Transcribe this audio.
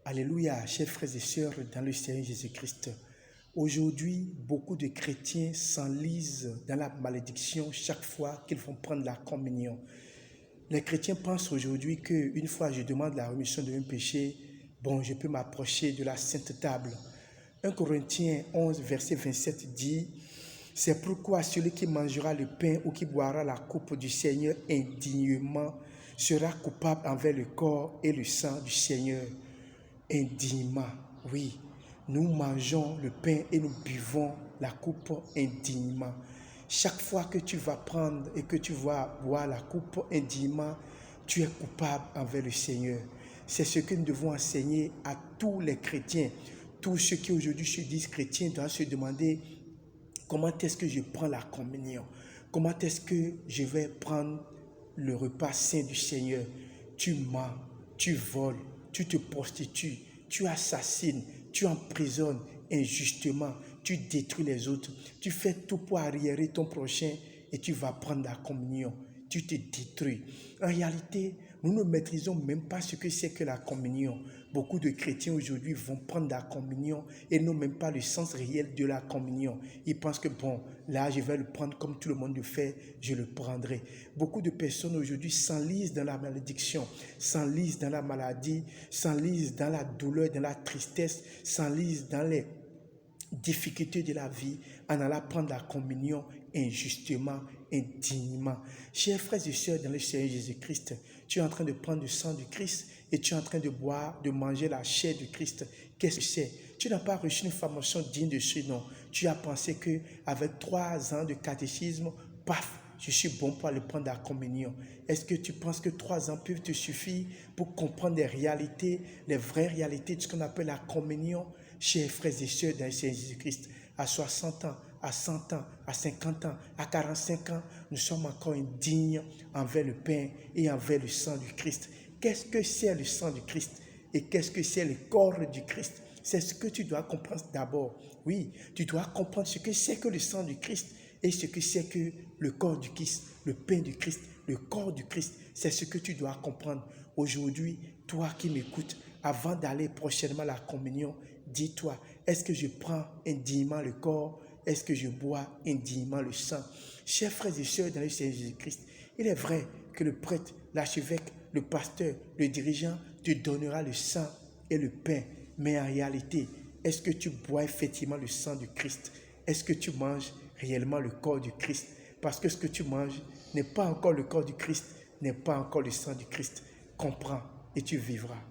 Alléluia, chers frères et sœurs dans le Seigneur Jésus-Christ. Aujourd'hui, beaucoup de chrétiens s'enlisent dans la malédiction chaque fois qu'ils vont prendre la communion. Les chrétiens pensent aujourd'hui qu'une fois je demande la rémission de mes péchés, je peux m'approcher de la sainte table. 1 Corinthiens 11, verset 27 dit « C'est pourquoi celui qui mangera le pain ou qui boira la coupe du Seigneur indignement sera coupable envers le corps et le sang du Seigneur. » Indignement, oui, nous mangeons le pain et nous buvons la coupe indignement. Chaque fois que tu vas prendre et que tu vas boire la coupe indignement, tu es coupable envers le Seigneur. C'est ce que nous devons enseigner à tous les chrétiens. Tous ceux qui aujourd'hui se disent chrétiens doivent se demander comment est-ce que je prends la communion, comment est-ce que je vais prendre le repas saint du Seigneur. Tu mens, tu voles, tu te prostitues, tu assassines, tu emprisonnes injustement, tu détruis les autres, tu fais tout pour arriérer ton prochain et tu vas prendre la communion, tu te détruis. En réalité, nous ne maîtrisons même pas ce que c'est que la communion. Beaucoup de chrétiens aujourd'hui vont prendre la communion et n'ont même pas le sens réel de la communion. Ils pensent que là je vais le prendre comme tout le monde le fait, je le prendrai. Beaucoup de personnes aujourd'hui s'enlisent dans la malédiction, s'enlisent dans la maladie, s'enlisent dans la douleur, dans la tristesse, s'enlisent dans les difficultés de la vie en allant prendre la communion injustement, indignement. Chers frères et sœurs dans le Seigneur Jésus-Christ, tu es en train de prendre le sang du Christ et tu es en train de boire, de manger la chair du Christ. Qu'est-ce que c'est? Tu n'as pas reçu une formation digne de ce nom. Tu as pensé qu'avec 3 ans de catéchisme, paf, je suis bon pour aller prendre la communion. Est-ce que tu penses que 3 ans peuvent te suffire pour comprendre les réalités, les vraies réalités de ce qu'on appelle la communion? Chers frères et sœurs dans le Seigneur Jésus-Christ, à 60 ans, à 100 ans, à 50 ans, à 45 ans, nous sommes encore indignes envers le pain et envers le sang du Christ. Qu'est-ce que c'est le sang du Christ et qu'est-ce que c'est le corps du Christ? C'est ce que tu dois comprendre d'abord. Oui, tu dois comprendre ce que c'est que le sang du Christ et ce que c'est que le corps du Christ, le pain du Christ, le corps du Christ. C'est ce que tu dois comprendre. Aujourd'hui, toi qui m'écoutes, avant d'aller prochainement à la communion, dis-toi, est-ce que je prends indignement le corps? Est-ce que je bois indignement le sang? Chers frères et sœurs dans le Seigneur Jésus-Christ, il est vrai que le prêtre, l'archevêque, le pasteur, le dirigeant te donnera le sang et le pain. Mais en réalité, est-ce que tu bois effectivement le sang du Christ? Est-ce que tu manges réellement le corps du Christ? Parce que ce que tu manges n'est pas encore le corps du Christ, n'est pas encore le sang du Christ. Comprends et tu vivras.